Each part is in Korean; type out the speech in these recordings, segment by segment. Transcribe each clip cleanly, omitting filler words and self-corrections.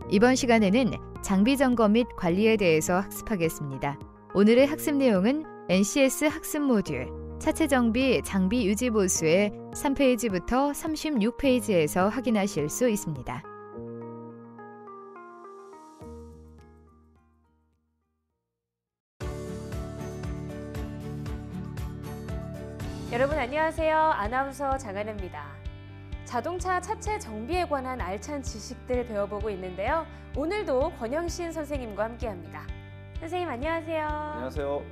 이번 시간에는 장비 점검 및 관리에 대해서 학습하겠습니다. 오늘의 학습 내용은 NCS 학습 모듈 차체 정비 장비 유지 보수의 3페이지부터 36페이지에서 확인하실 수 있습니다. 여러분 안녕하세요. 아나운서 장하나입니다. 자동차 차체 정비에 관한 알찬 지식들 배워보고 있는데요. 오늘도 권영신 선생님과 함께합니다. 선생님 안녕하세요. 안녕하세요.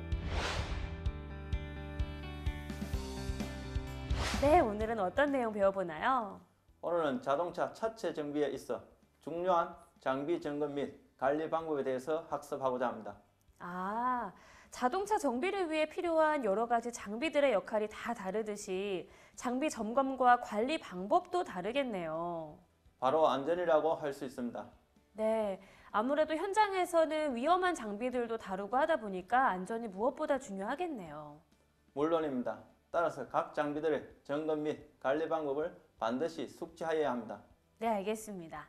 네, 오늘은 어떤 내용 배워보나요? 오늘은 자동차 차체 정비에 있어 중요한 장비 점검 및 관리 방법에 대해서 학습하고자 합니다. 자동차 정비를 위해 필요한 여러 가지 장비들의 역할이 다 다르듯이 장비 점검과 관리 방법도 다르겠네요. 바로 안전이라고 할 수 있습니다. 네, 아무래도 현장에서는 위험한 장비들도 다루고 하다 보니까 안전이 무엇보다 중요하겠네요. 물론입니다. 따라서 각 장비들의 점검 및 관리 방법을 반드시 숙지하여야 합니다. 네, 알겠습니다.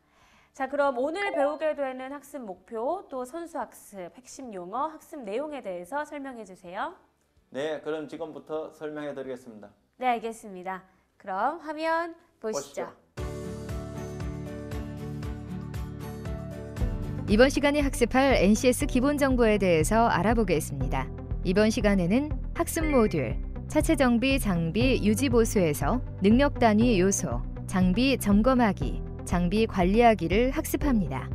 자, 그럼 오늘 배우게 되는 학습 목표, 또 선수학습, 핵심 용어, 학습 내용에 대해서 설명해 주세요. 네, 그럼 지금부터 설명해 드리겠습니다. 네, 알겠습니다. 그럼 화면 보시죠. 이번 시간에 학습할 NCS 기본 정보에 대해서 알아보겠습니다. 이번 시간에는 학습 모듈 차체 정비 장비 유지 보수에서 능력 단위 요소, 장비 점검하기, 장비 관리하기를 학습합니다.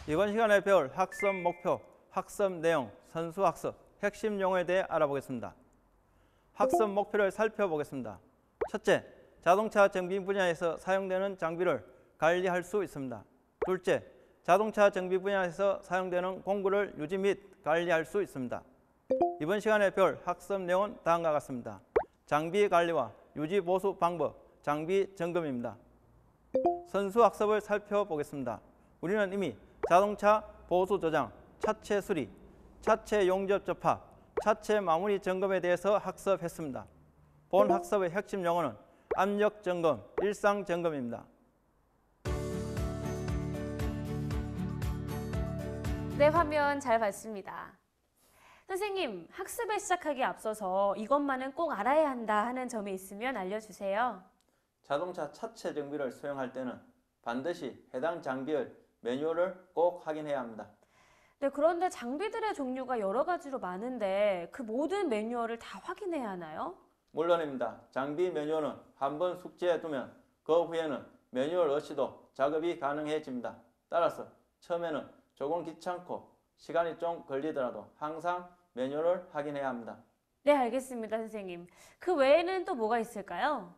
이번 시간에 배울 학습 목표, 학습 내용, 선수학습, 핵심 용어에 대해 알아보겠습니다. 학습 목표를 살펴보겠습니다. 첫째, 자동차 정비 분야에서 사용되는 장비를 관리할 수 있습니다. 둘째, 자동차 정비 분야에서 사용되는 공구를 유지 및 관리할 수 있습니다. 이번 시간에 배울 학습 내용은 다음과 같습니다. 장비 관리와 유지 보수 방법, 장비 점검입니다. 선수학습을 살펴보겠습니다. 우리는 이미 자동차 보수 저장, 차체 수리, 차체 용접 접합, 차체 마무리 점검에 대해서 학습했습니다. 본 학습의 핵심 용어는 압력 점검, 일상 점검입니다. 네, 화면 잘 봤습니다. 선생님, 학습을 시작하기에 앞서서 이것만은 꼭 알아야 한다 하는 점이 있으면 알려주세요. 자동차 차체 정비를 수행할 때는 반드시 해당 장비의 매뉴얼을 꼭 확인해야 합니다. 네, 그런데 장비들의 종류가 여러 가지로 많은데 그 모든 매뉴얼을 다 확인해야 하나요? 물론입니다. 장비 매뉴얼은 한번 숙지해 두면 그 후에는 매뉴얼 없이도 작업이 가능해집니다. 따라서 처음에는 조금 귀찮고 시간이 좀 걸리더라도 항상 매뉴얼을 확인해야 합니다. 네, 알겠습니다, 선생님. 그 외에는 또 뭐가 있을까요?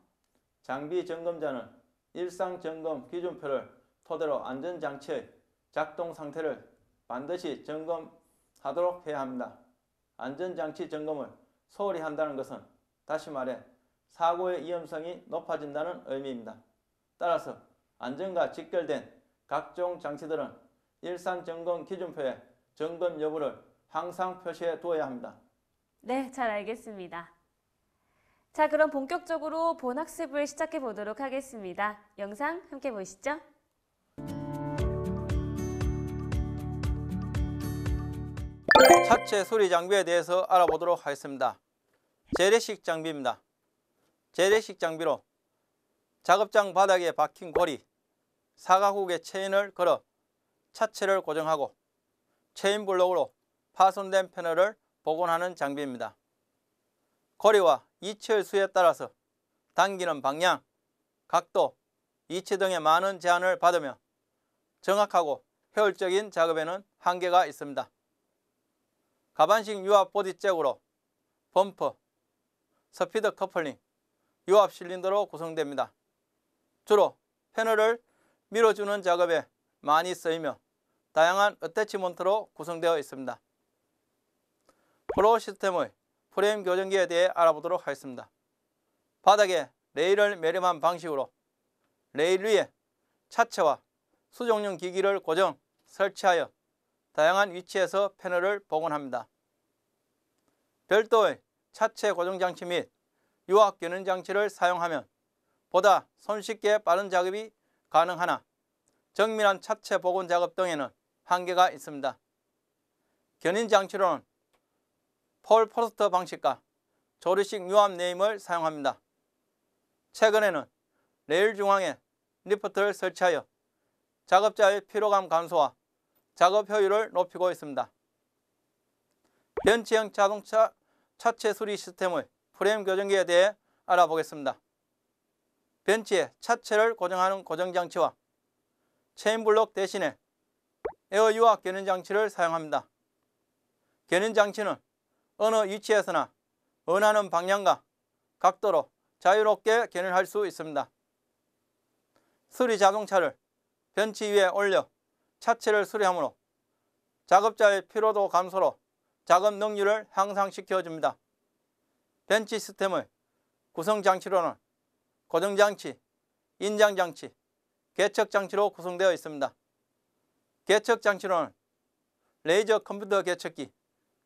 장비 점검자는 일상 점검 기준표를 토대로 안전장치의 작동 상태를 반드시 점검하도록 해야 합니다. 안전장치 점검을 소홀히 한다는 것은 다시 말해 사고의 위험성이 높아진다는 의미입니다. 따라서 안전과 직결된 각종 장치들은 일상 점검 기준표에 점검 여부를 항상 표시해 두어야 합니다. 네, 잘 알겠습니다. 자, 그럼 본격적으로 본 학습을 시작해 보도록 하겠습니다. 영상 함께 보시죠. 차체 수리 장비에 대해서 알아보도록 하겠습니다. 재래식 장비입니다. 재래식 장비로 작업장 바닥에 박힌 고리, 사각국에 체인을 걸어 차체를 고정하고 체인 블록으로 파손된 패널을 복원하는 장비입니다. 고리와 이치의 수에 따라서 당기는 방향, 각도, 이치 등의 많은 제한을 받으며 정확하고 효율적인 작업에는 한계가 있습니다. 가반식 유압 보디 잭으로 범퍼, 스피드 커플링, 유압 실린더로 구성됩니다. 주로 패널을 밀어주는 작업에 많이 쓰이며 다양한 어태치먼트로 구성되어 있습니다. 프로 시스템의 프레임 교정기에 대해 알아보도록 하겠습니다. 바닥에 레일을 매렴한 방식으로 레일 위에 차체와 수정용 기기를 고정, 설치하여 다양한 위치에서 패널을 복원합니다. 별도의 차체 고정장치 및 유압 견인 장치를 사용하면 보다 손쉽게 빠른 작업이 가능하나 정밀한 차체 복원 작업 등에는 한계가 있습니다. 견인 장치로는 폴 포스터 방식과 조리식 유압 내임을 사용합니다. 최근에는 레일 중앙에 리프트를 설치하여 작업자의 피로감 감소와 작업 효율을 높이고 있습니다. 벤츠형 자동차 차체 수리 시스템의 프레임 교정기에 대해 알아보겠습니다. 벤츠의 차체를 고정하는 고정장치와 체인블록 대신에 에어 유압 견인 장치를 사용합니다. 견인 장치는 어느 위치에서나 원하는 방향과 각도로 자유롭게 견인할 수 있습니다. 수리 자동차를 벤치 위에 올려 차체를 수리하므로 작업자의 피로도 감소로 작업 능률을 향상시켜줍니다. 벤치 시스템의 구성장치로는 고정장치, 인장장치, 개척장치로 구성되어 있습니다. 개척장치로는 레이저 컴퓨터 개척기,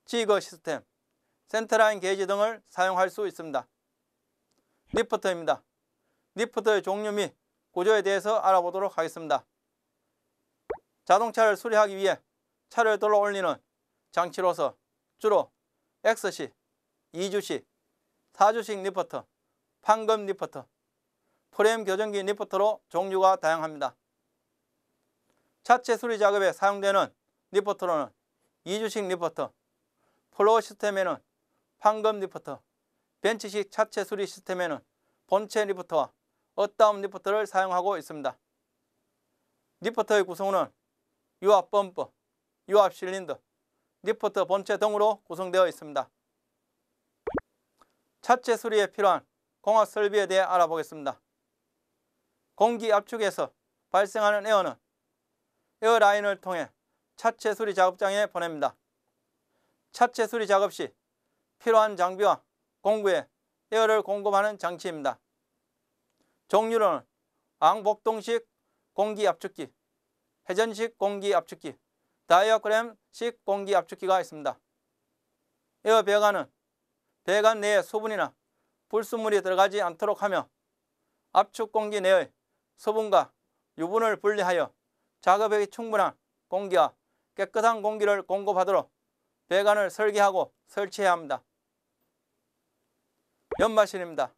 지거 시스템, 센터라인 게이지 등을 사용할 수 있습니다. 리프트입니다. 리프트의 종류 및 구조에 대해서 알아보도록 하겠습니다. 자동차를 수리하기 위해 차를 들어 올리는 장치로서 주로 X식, 2주식, 4주식 리프트, 판금 리프트, 프레임 교정기 리프트로 종류가 다양합니다. 차체 수리 작업에 사용되는 리프트로는 2주식 리프트, 플로어 시스템에는 판금 리프트, 벤치식 차체 수리 시스템에는 본체 리프트와 엇다운 리프트를 사용하고 있습니다. 리프트의 구성은 유압 펌프, 유압 실린더, 리프트 본체 등으로 구성되어 있습니다. 차체 수리에 필요한 공합 설비에 대해 알아보겠습니다. 공기 압축에서 발생하는 에어는 에어라인을 통해 차체 수리 작업장에 보냅니다. 차체 수리 작업 시 필요한 장비와 공구에 에어를 공급하는 장치입니다. 종류로는 왕복동식 공기 압축기, 회전식 공기 압축기, 다이어그램식 공기 압축기가 있습니다. 에어 배관은 배관 내에 수분이나 불순물이 들어가지 않도록 하며 압축 공기 내의 수분과 유분을 분리하여 작업에 충분한 공기와 깨끗한 공기를 공급하도록 배관을 설계하고 설치해야 합니다. 연마실입니다.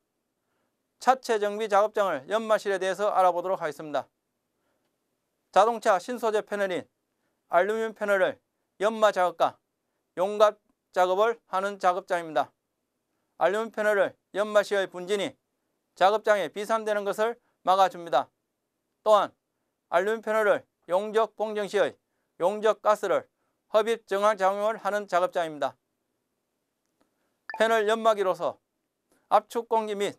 차체 정비 작업장을 연마실에 대해서 알아보도록 하겠습니다. 자동차 신소재 패널인 알루미늄 패널을 연마 작업과 용갑 작업을 하는 작업장입니다. 알루미늄 패널을 연마 시의 분진이 작업장에 비산되는 것을 막아줍니다. 또한 알루미늄 패널을 용접 공정 시의 용접 가스를 흡입 정화 작용을 하는 작업장입니다. 패널 연마기로서 압축 공기 및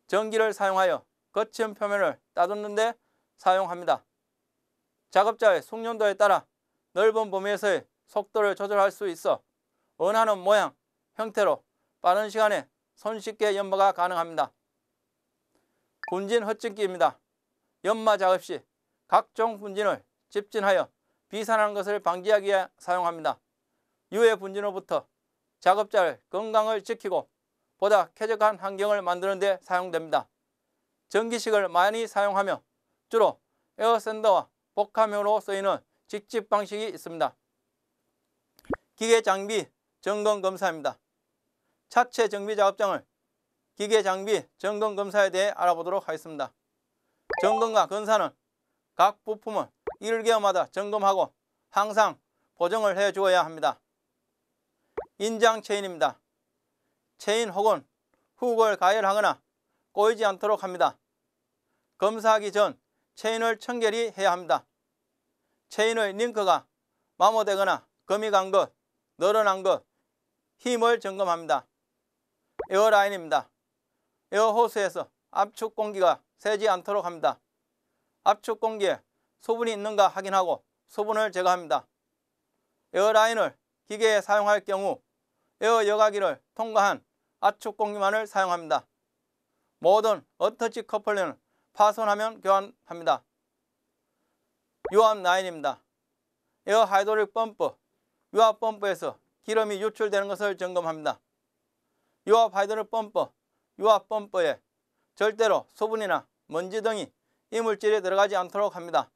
전기를 사용하여 거친 표면을 따듬는 데 사용합니다. 작업자의 숙련도에 따라 넓은 범위에서의 속도를 조절할 수 있어 원하는 모양, 형태로 빠른 시간에 손쉽게 연마가 가능합니다. 분진 헛진기입니다. 연마 작업 시 각종 분진을 집진하여 비산하는 것을 방지하기 위해 사용합니다. 유해 분진으로부터 작업자의 건강을 지키고 보다 쾌적한 환경을 만드는 데 사용됩니다. 전기식을 많이 사용하며 주로 에어샌더와 복합형으로 쓰이는 직집 방식이 있습니다. 기계 장비 점검 검사입니다. 차체 정비 작업장을 기계 장비 점검 검사에 대해 알아보도록 하겠습니다. 점검과 검사는 각 부품을 1개월마다 점검하고 항상 보정을 해 주어야 합니다. 인장 체인입니다. 체인 혹은 훅을 가열하거나 꼬이지 않도록 합니다. 검사하기 전 체인을 청결히 해야 합니다. 체인의 링크가 마모되거나 금이 간 것, 늘어난 것, 힘을 점검합니다. 에어라인입니다. 에어호스에서 압축 공기가 새지 않도록 합니다. 압축 공기에 수분이 있는가 확인하고 수분을 제거합니다. 에어라인을 기계에 사용할 경우 에어 여과기를 통과한 압축 공기만을 사용합니다. 모든 어터치 커플링을 파손하면 교환합니다. 유압 라인입니다. 에어 하이드롤릭 펌프, 유압 펌프에서 기름이 유출되는 것을 점검합니다. 유압 하이드롤릭 펌프, 유압 펌프에 절대로 수분이나 먼지 등이 이물질이 들어가지 않도록 합니다.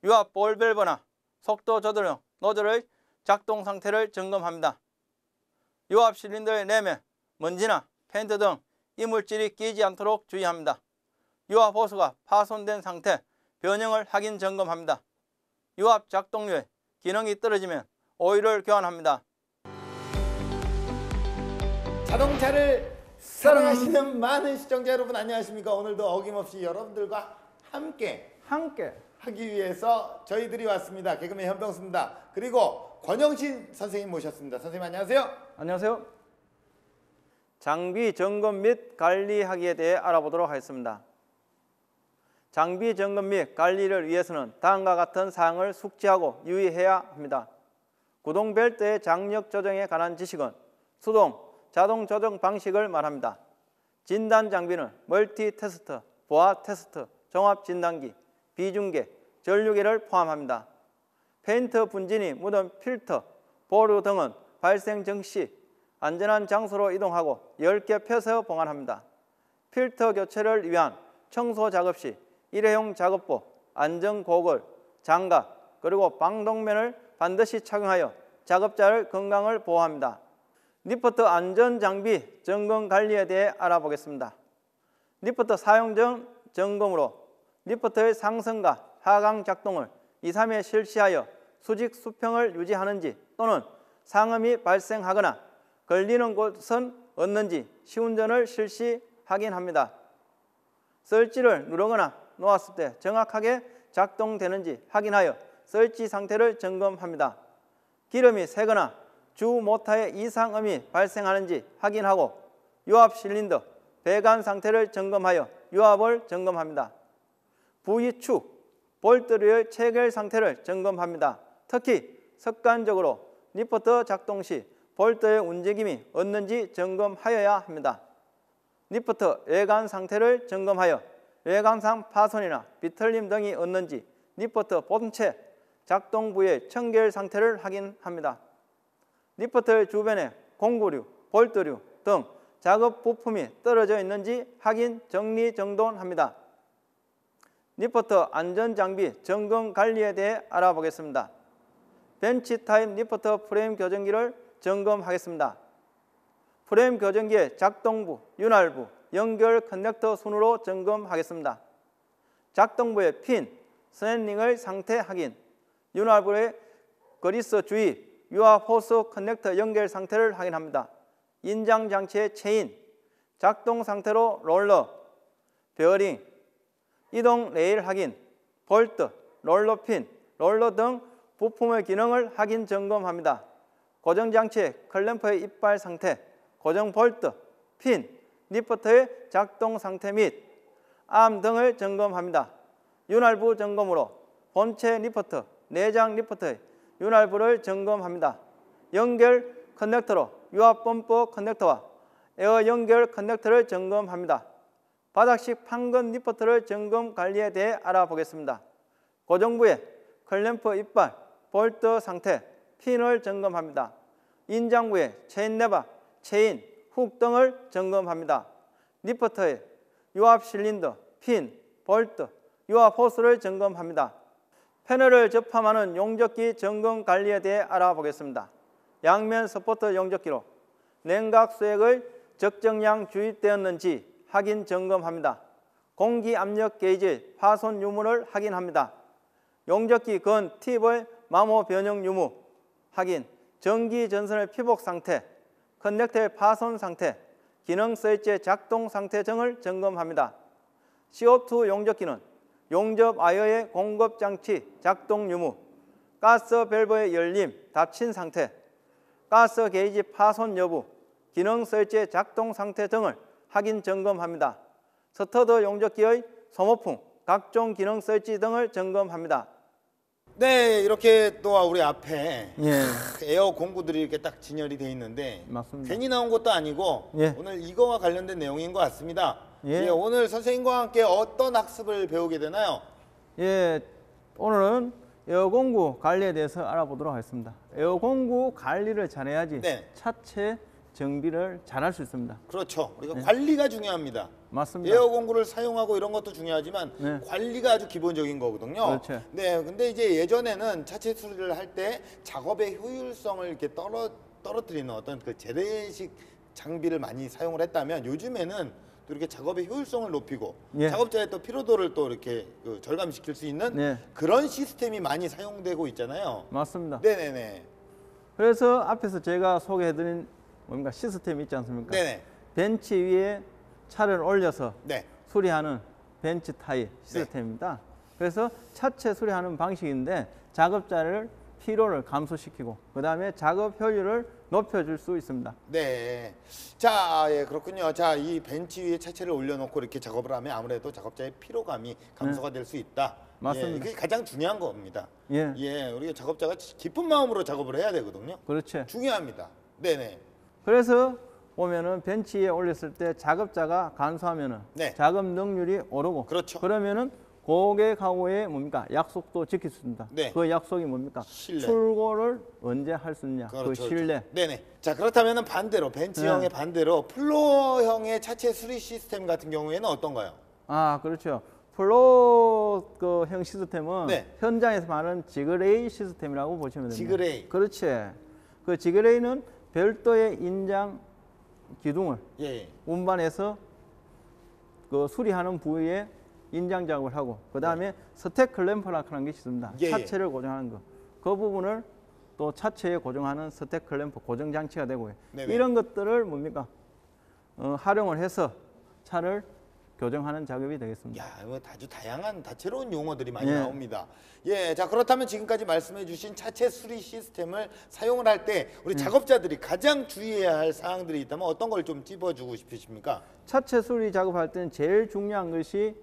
유압 볼 밸브나 속도 조절 노즐의 작동 상태를 점검합니다. 유압 실린더의 내면, 먼지나 페인트 등 이물질이 끼지 않도록 주의합니다. 유압 호스가 파손된 상태, 변형을 확인 점검합니다. 유압 작동료에 기능이 떨어지면 오일을 교환합니다. 자동차를 사랑하시는 많은 시청자 여러분 안녕하십니까? 오늘도 어김없이 여러분들과 함께 하기 위해서 저희들이 왔습니다. 개그맨 현병수입니다. 그리고 권영신 선생님 모셨습니다. 선생님 안녕하세요. 안녕하세요. 장비 점검 및 관리하기에 대해 알아보도록 하겠습니다. 장비 점검 및 관리를 위해서는 다음과 같은 사항을 숙지하고 유의해야 합니다. 구동 벨트의 장력 조정에 관한 지식은 수동, 자동 조정 방식을 말합니다. 진단 장비는 멀티 테스트, 보아 테스트, 종합 진단기, 비중계, 전류계를 포함합니다. 페인트 분진이 묻은 필터, 보루 등은 발생 정시 안전한 장소로 이동하고 10개 펴서 보관합니다. 필터 교체를 위한 청소 작업 시 일회용 작업복, 안전고글, 장갑, 그리고 방독면을 반드시 착용하여 작업자의 건강을 보호합니다. 리프트 안전장비 점검 관리에 대해 알아보겠습니다. 리프트 사용 전 점검으로 리프트의 상승과 하강 작동을 2, 3회 실시하여 수직 수평을 유지하는지 또는 상음이 발생하거나 걸리는 곳은 없는지 시운전을 실시 확인합니다. 설치를 누르거나 놓았을 때 정확하게 작동되는지 확인하여 설치 상태를 점검합니다. 기름이 새거나 주 모터에 이상음이 발생하는지 확인하고 유압 실린더, 배관 상태를 점검하여 유압을 점검합니다. V축, 볼트류의 체결 상태를 점검합니다. 특히 습관적으로 리프트 작동 시 볼트의 움직임이 없는지 점검하여야 합니다. 리프트 외관 상태를 점검하여 외관상 파손이나 비틀림 등이 없는지 리프트 본체 작동 부위의 청결 상태를 확인합니다. 리프트 주변에 공구류, 볼트류 등 작업 부품이 떨어져 있는지 확인, 정리, 정돈합니다. 리프트 안전장비 점검 관리에 대해 알아보겠습니다. 벤치 타입 리프트 프레임 교정기를 점검하겠습니다. 프레임 교정기의 작동부, 윤활부, 연결 커넥터 순으로 점검하겠습니다. 작동부의 핀, 스냅링의 상태 확인, 윤활부의 그리스 주의, 유압 호스 커넥터 연결 상태를 확인합니다. 인장 장치의 체인, 작동 상태로 롤러, 베어링, 이동 레일 확인, 볼트, 롤러 핀, 롤러 등 부품의 기능을 확인 점검합니다. 고정 장치의 클램프의 이빨 상태, 고정 볼트, 핀, 리프트의 작동 상태 및 암 등을 점검합니다. 윤활부 점검으로 본체 리프트, 내장 리프트의 윤활부를 점검합니다. 연결 커넥터로 유압 펌프 커넥터와 에어 연결 커넥터를 점검합니다. 바닥식 판건 리프트를 점검 관리에 대해 알아보겠습니다. 고정부의 클램프 이빨, 볼트 상태, 핀을 점검합니다. 인장부의 체인 레바, 체인, 훅 등을 점검합니다. 리프트의 유압 실린더, 핀, 볼트, 유압 호스를 점검합니다. 패널을 접함하는 용접기 점검 관리에 대해 알아보겠습니다. 양면 스포트 용접기로 냉각 수액의 적정량 주입되었는지 확인 점검합니다. 공기 압력 게이지 파손 유무를 확인합니다. 용접기 건 팁의 마모 변형 유무 확인, 전기 전선의 피복 상태, 커넥터의 파손 상태, 기능 스위치 작동 상태 등을 점검합니다. CO2 용접기는 용접 와이어의 공급 장치 작동 유무, 가스 밸브의 열림, 닫힌 상태, 가스 게이지 파손 여부, 기능 스위치 작동 상태 등을 확인 점검합니다. 스터드 용접기의 소모품, 각종 기능 스위치 등을 점검합니다. 네, 이렇게 또 우리 앞에 예, 에어 공구들이 이렇게 딱 진열이 돼 있는데 맞습니다. 괜히 나온 것도 아니고 예. 오늘 이거와 관련된 내용인 것 같습니다. 예. 예, 오늘 선생님과 함께 어떤 학습을 배우게 되나요? 예, 오늘은 에어공구 관리에 대해서 알아보도록 하겠습니다. 에어공구 관리를 잘해야지 네. 차체 정비를 잘할 수 있습니다. 그렇죠. 우리가 네. 관리가 중요합니다. 맞습니다. 에어 공구를 사용하고 이런 것도 중요하지만 네. 관리가 아주 기본적인 거거든요. 그렇죠. 네, 근데 이제 예전에는 차체 수리를 할 때 작업의 효율성을 이렇게 떨어뜨리는 어떤 그 재래식 장비를 많이 사용을 했다면 요즘에는 또 이렇게 작업의 효율성을 높이고 예. 작업자의 또 피로도를 또 이렇게 그 절감시킬 수 있는 네. 그런 시스템이 많이 사용되고 있잖아요. 맞습니다. 네네네. 그래서 앞에서 제가 소개해드린 뭔가 시스템이 있지 않습니까? 네네. 벤치 위에 차를 올려서 네. 수리하는 벤치 타입 시스템입니다. 그래서 차체 수리하는 방식인데 작업자를 피로를 감소시키고 그 다음에 작업 효율을 높여줄 수 있습니다. 네. 자, 예, 그렇군요. 자, 이 벤치 위에 차체를 올려놓고 이렇게 작업을 하면 아무래도 작업자의 피로감이 감소가 될 수 있다. 맞습니다. 예, 이게 가장 중요한 겁니다. 예, 예, 우리가 작업자가 기쁜 마음으로 작업을 해야 되거든요. 그렇죠. 중요합니다. 네네. 그래서 보면은 벤치에 올렸을 때 작업자가 간소하면은 네. 작업 능률이 오르고 그렇죠. 그러면은 고객하고의 뭡니까 약속도 지킬 수 있습니다. 네. 그 약속이 뭡니까? 신뢰. 출고를 언제 할 수 있냐? 그 그렇죠, 신뢰. 네네. 자, 그렇다면 반대로 벤치형의 네. 반대로 플로어형의 차체 수리 시스템 같은 경우에는 어떤가요? 아, 그렇죠. 플로우 형 시스템은 네. 현장에서 말하는 지그레이 시스템이라고 보시면 됩니다. 지그레이. 그렇지. 그 지그레이는 별도의 인장 기둥을 예. 운반해서 그 수리하는 부위에 인장 작업을 하고 그 다음에 스택 클램프라고 하는 것이 있습니다. 예, 예. 차체를 고정하는 거. 그 부분을 또 차체에 고정하는 스택 클램프 고정 장치가 되고요. 네네. 이런 것들을 뭡니까? 활용을 해서 차를 교정하는 작업이 되겠습니다. 야, 뭐 아주 다양한 다채로운 용어들이 많이 예. 나옵니다. 예, 자 그렇다면 지금까지 말씀해주신 차체 수리 시스템을 사용을 할 때 우리 작업자들이 가장 주의해야 할 사항들이 있다면 어떤 걸 좀 찝어주고 싶으십니까? 차체 수리 작업할 때는 제일 중요한 것이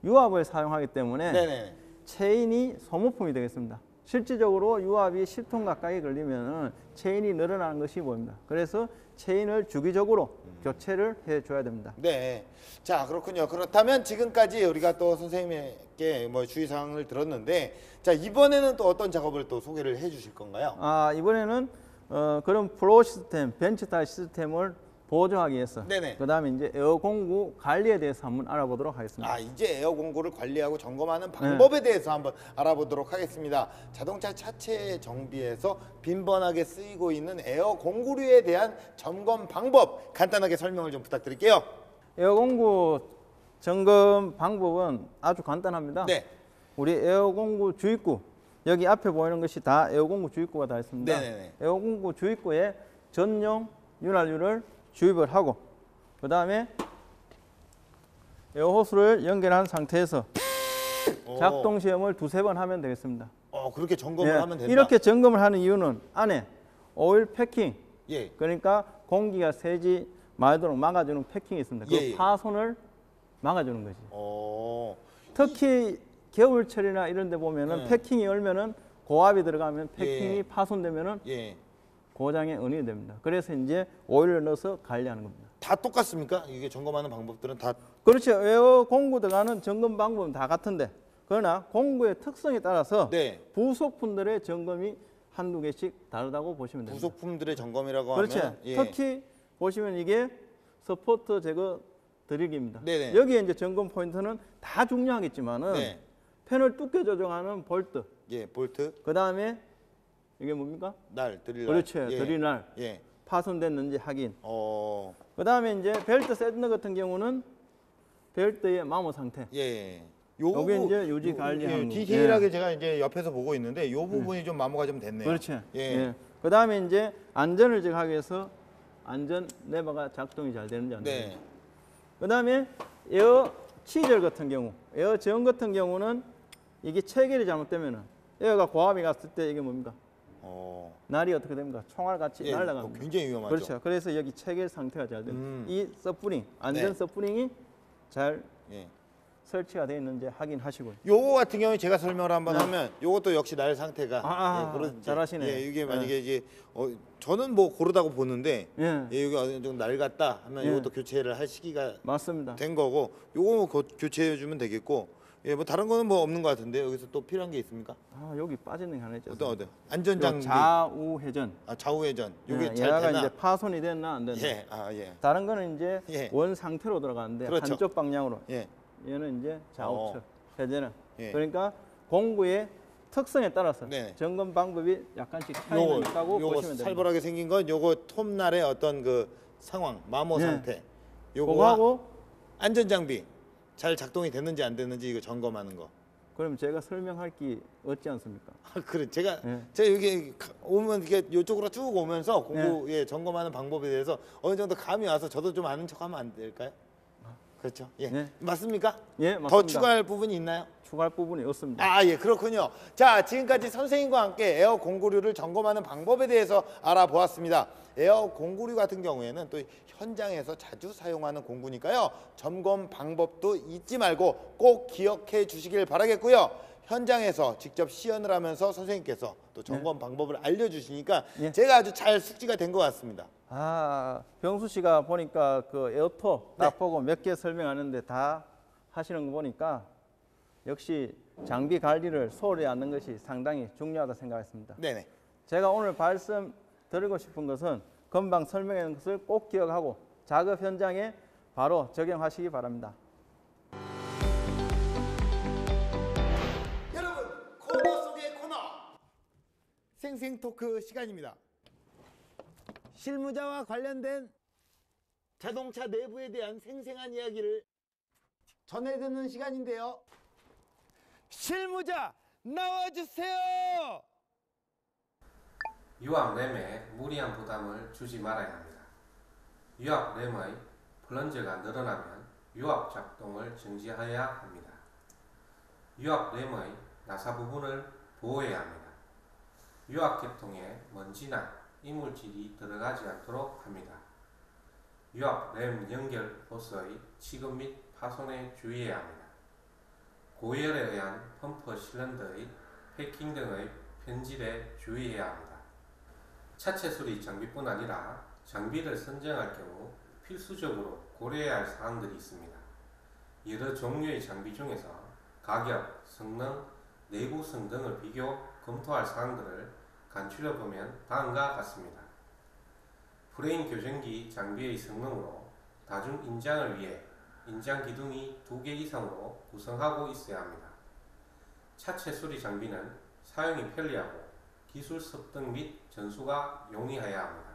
유압을 사용하기 때문에 네네. 체인이 소모품이 되겠습니다. 실질적으로 유압이 10톤 가까이 걸리면 체인이 늘어나는 것이 보입니다. 그래서 체인을 주기적으로 교체를 해줘야 됩니다. 네. 자 그렇군요. 그렇다면 지금까지 우리가 또 선생님께 뭐 주의사항을 들었는데 자 이번에는 또 어떤 작업을 또 소개를 해주실 건가요? 이번에는 그런 플로우 시스템, 벤치 타입 시스템을 보조하기 위해서 네네. 그다음에 이제 에어 공구 관리에 대해서 한번 알아보도록 하겠습니다. 아 이제 에어 공구를 관리하고 점검하는 방법에 대해서 한번 알아보도록 하겠습니다. 자동차 차체 정비에서 빈번하게 쓰이고 있는 에어 공구류에 대한 점검 방법 간단하게 설명을 좀 부탁드릴게요. 에어 공구 점검 방법은 아주 간단합니다. 네. 우리 에어 공구 주입구 여기 앞에 보이는 것이 다 에어 공구 주입구가 다 있습니다. 네네네. 에어 공구 주입구에 전용 윤활유를 주입을 하고 그 다음에 에어 호스를 연결한 상태에서 작동 시험을 두세 번 하면 되겠습니다. 그렇게 점검을 예, 하면 된다. 이렇게 점검을 하는 이유는 안에 오일 패킹 예. 그러니까 공기가 새지 말도록 막아주는 패킹이 있습니다. 그 예, 예. 파손을 막아주는 거지. 어. 특히 겨울철이나 이런 데 보면은 네. 패킹이 얼면은 고압이 들어가면 패킹이 예. 파손되면은 예. 고장의 은이 됩니다. 그래서 이제 오일을 넣어서 관리하는 겁니다. 다 똑같습니까? 이게 점검하는 방법들은 다 그렇죠. 에어 공구 들어가는 점검 방법은 다 같은데 그러나 공구의 특성에 따라서 네. 부속품들의 점검이 한두 개씩 다르다고 보시면 됩니다. 부속품들의 점검이라고 그렇죠. 하면 예. 특히 보시면 이게 서포터 제거 드릴기입니다. 네네. 여기에 이제 점검 포인트는 다 중요하겠지만은 네. 팬을 두께 조정하는 볼트, 예, 볼트, 그 다음에 이게 뭡니까? 날, 드릴 날. 그렇죠. 예. 드릴날 예. 파손됐는지 확인. 어. 그 다음에 이제 벨트 샌드 같은 경우는 벨트의 마모 상태. 예. 요게 이제 유지 관리하는 예, 거. 디테일하게 예. 제가 이제 옆에서 보고 있는데 요 부분이 좀 마모가 좀 됐네요. 그렇죠. 예. 예. 그 다음에 이제 안전을 제거하기 위해서 안전 레버가 작동이 잘 되는지 안 되는지. 네. 그 다음에 에어 치절 같은 경우, 에어 제원 같은 경우는 이게 체결이 잘못되면은 에어가 고압이 갔을 때 이게 뭡니까? 날이 어떻게 됩니까? 총알같이 예, 날아갑니다. 굉장히 위험하죠. 그렇죠. 그래서 여기 체결 상태가 잘 됩니다. 이 서프링, 안전 네. 서프링이 잘 예. 설치가 되어 있는지 확인하시고요. 요거 같은 경우에 제가 설명을 한번 하면 요것도 역시 날 상태가 네. 잘하시네요. 예, 이게 만약에 이제 저는 뭐 고르다고 보는데 예, 예, 여기 어느 정도 낡았다 하면 예. 이것도 교체를 할 시기가 맞습니다. 된 거고 요거 교체해 주면 되겠고 예, 뭐 다른 거는 뭐 없는 것 같은데 여기서 또 필요한 게 있습니까? 아, 여기 빠지는 게 하나 있죠. 어떤 안전장비. 좌우 회전. 아, 좌우 회전. 이게 예, 잘 얘가 되나? 이제 파손이 됐나 안 됐나. 예, 예. 다른 거는 이제 예. 원 상태로 들어가는데 그렇죠. 한쪽 방향으로. 예. 얘는 이제 좌우측 회전은. 예. 그러니까 공구의 특성에 따라서 네. 점검 방법이 약간씩 차이가 있다고 요거 보시면 됩니다. 살벌하게 생긴 건 요거 톱날의 어떤 그 상황, 마모 네. 상태. 그거하고 요거하고 안전장비 잘 작동이 됐는지 안 됐는지 이거 점검하는 거. 그럼 제가 설명할 게 없지 않습니까? 아, 그래 제가 네. 여기 오면 이렇게 이쪽으로 쭉 오면서 공구에 점검하는 방법에 대해서 어느 정도 감이 와서 저도 좀 아는 척하면 안 될까요? 그렇죠. 예, 네. 맞습니까? 예, 맞습니다. 더 추가할 부분이 있나요? 추가할 부분이 없습니다. 아, 예, 그렇군요. 자, 지금까지 선생님과 함께 에어 공구류를 점검하는 방법에 대해서 알아보았습니다. 에어 공구류 같은 경우에는 또 현장에서 자주 사용하는 공구니까요. 점검 방법도 잊지 말고 꼭 기억해 주시길 바라겠고요. 현장에서 직접 시연을 하면서 선생님께서 또 점검 방법을 알려주시니까 예. 제가 아주 잘 숙지가 된 것 같습니다. 아, 병수 씨가 보니까 그 에어토 딱 네. 보고 몇 개 설명하는데 다 하시는 거 보니까 역시 장비 관리를 소홀히 않는 것이 상당히 중요하다 생각했습니다. 네네. 제가 오늘 말씀드리고 싶은 것은 금방 설명한 것을 꼭 기억하고 작업 현장에 바로 적용하시기 바랍니다. 여러분, 코너 속의 코너 생생 토크 시간입니다. 실무자와 관련된 자동차 내부에 대한 생생한 이야기를 전해드리는 시간인데요. 실무자 나와주세요. 유압 램에 무리한 부담을 주지 말아야 합니다. 유압 램의 플런저가 늘어나면 유압 작동을 정지해야 합니다. 유압 램의 나사 부분을 보호해야 합니다. 유압 계통에 먼지나 이물질이 들어가지 않도록 합니다. 유압 램 연결 호스의 취급 및 파손에 주의해야 합니다. 고열에 의한 펌프 실린더의 패킹 등의 변질에 주의해야 합니다. 차체 수리 장비뿐 아니라 장비를 선정할 경우 필수적으로 고려해야 할 사항들이 있습니다. 여러 종류의 장비 중에서 가격, 성능, 내구성 등을 비교 검토할 사항들을 간추려 보면 다음과 같습니다. 프레임 교정기 장비의 성능으로 다중 인장을 위해 인장 기둥이 2개 이상으로 구성하고 있어야 합니다. 차체 수리 장비는 사용이 편리하고 기술 습득 및 전수가 용이해야 합니다.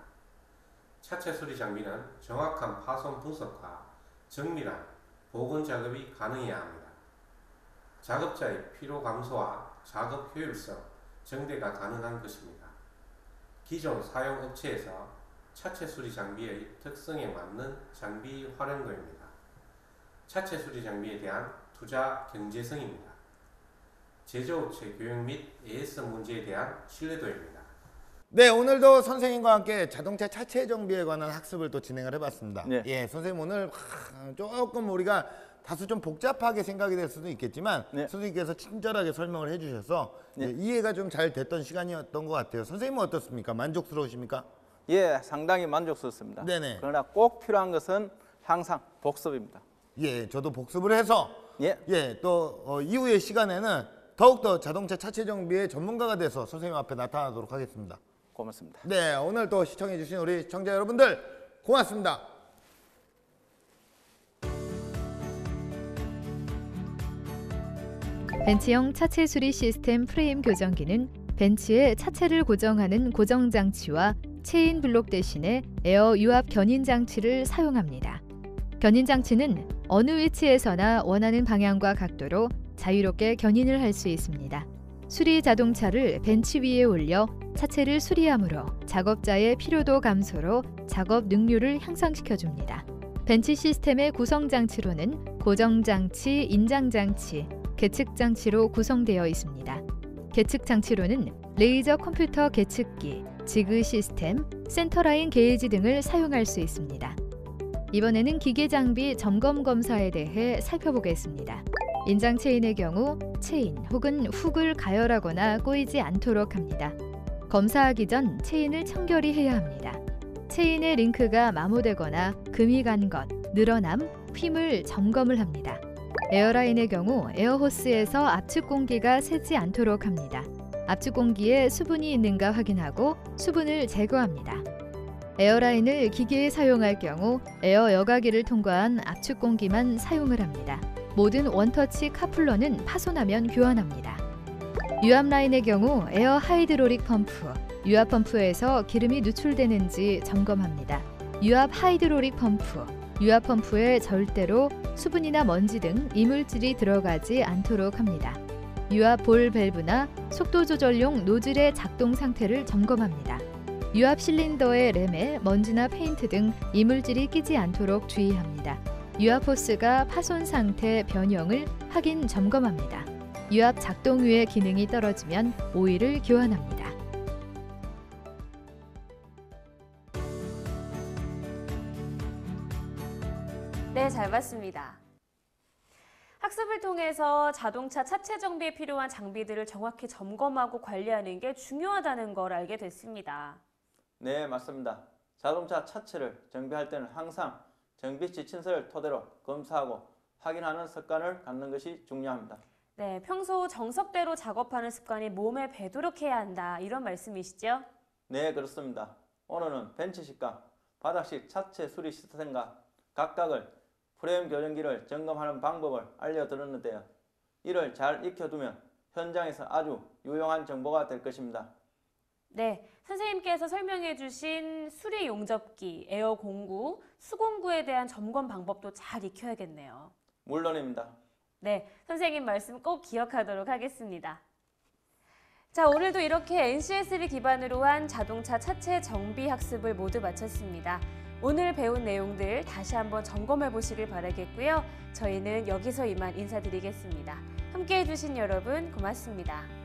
차체 수리 장비는 정확한 파손 분석과 정밀한 복원 작업이 가능해야 합니다. 작업자의 피로 감소와 작업 효율성, 증대가 가능한 것입니다. 기존 사용 업체에서 차체 수리 장비의 특성에 맞는 장비 활용도입니다. 차체 수리 장비에 대한 투자 경제성입니다. 제조업체 교육 및 AS 문제에 대한 신뢰도입니다. 네, 오늘도 선생님과 함께 자동차 차체 정비에 관한 학습을 또 진행을 해봤습니다. 네. 예, 선생님 오늘 조금 우리가 다소 좀 복잡하게 생각이 될 수도 있겠지만 네. 선생님께서 친절하게 설명을 해주셔서 네. 예, 이해가 좀 잘 됐던 시간이었던 것 같아요. 선생님은 어떻습니까? 만족스러우십니까? 예, 상당히 만족스럽습니다. 네네. 그러나 꼭 필요한 것은 항상 복습입니다. 예, 저도 복습을 해서 예. 또 이후의 시간에는 더욱더 자동차 차체 정비의 전문가가 돼서 선생님 앞에 나타나도록 하겠습니다. 고맙습니다. 네, 오늘 또 시청해주신 우리 시청자 여러분들 고맙습니다. 벤츠형 차체 수리 시스템 프레임 교정기는 벤츠의 차체를 고정하는 고정 장치와 체인 블록 대신에 에어 유압 견인 장치를 사용합니다. 견인 장치는 어느 위치에서나 원하는 방향과 각도로 자유롭게 견인을 할 수 있습니다. 수리 자동차를 벤치 위에 올려 차체를 수리함으로 작업자의 피로도 감소로 작업 능률을 향상시켜줍니다. 벤치 시스템의 구성 장치로는 고정 장치, 인장 장치, 계측 장치로 구성되어 있습니다. 계측 장치로는 레이저 컴퓨터 계측기, 지그 시스템, 센터라인 게이지 등을 사용할 수 있습니다. 이번에는 기계 장비 점검 검사에 대해 살펴보겠습니다. 인장 체인의 경우 체인 혹은 훅을 가열하거나 꼬이지 않도록 합니다. 검사하기 전 체인을 청결히 해야 합니다. 체인의 링크가 마모되거나 금이 간 것, 늘어남, 휨을 점검을 합니다. 에어라인의 경우 에어호스에서 압축 공기가 새지 않도록 합니다. 압축 공기에 수분이 있는가 확인하고 수분을 제거합니다. 에어라인을 기계에 사용할 경우 에어 여과기를 통과한 압축 공기만 사용을 합니다. 모든 원터치 카플러는 파손하면 교환합니다. 유압 라인의 경우 에어 하이드로릭 펌프, 유압 펌프에서 기름이 누출되는지 점검합니다. 유압 하이드로릭 펌프, 유압 펌프에 절대로 수분이나 먼지 등 이물질이 들어가지 않도록 합니다. 유압 볼 밸브나 속도 조절용 노즐의 작동 상태를 점검합니다. 유압 실린더의 램에 먼지나 페인트 등 이물질이 끼지 않도록 주의합니다. 유압 호스가 파손 상태 변형을 확인 점검합니다. 유압 작동 후의 기능이 떨어지면 오일을 교환합니다. 네, 잘 봤습니다. 학습을 통해서 자동차 차체 정비에 필요한 장비들을 정확히 점검하고 관리하는 게 중요하다는 걸 알게 됐습니다. 네, 맞습니다. 자동차 차체를 정비할 때는 항상 정비 지침서를 토대로 검사하고 확인하는 습관을 갖는 것이 중요합니다. 네, 평소 정석대로 작업하는 습관이 몸에 배도록 해야 한다, 이런 말씀이시죠? 네, 그렇습니다. 오늘은 벤츠식과 바닥식 차체 수리 시스템과 각각을 프레임 교정기를 점검하는 방법을 알려드렸는데요. 이를 잘 익혀두면 현장에서 아주 유용한 정보가 될 것입니다. 네, 선생님께서 설명해 주신 수리 용접기, 에어 공구, 수공구에 대한 점검 방법도 잘 익혀야겠네요. 물론입니다. 네, 선생님 말씀 꼭 기억하도록 하겠습니다. 자, 오늘도 이렇게 NCS를 기반으로 한 자동차 차체 정비 학습을 모두 마쳤습니다. 오늘 배운 내용들 다시 한번 점검해 보시길 바라겠고요. 저희는 여기서 이만 인사드리겠습니다. 함께해 주신 여러분 고맙습니다.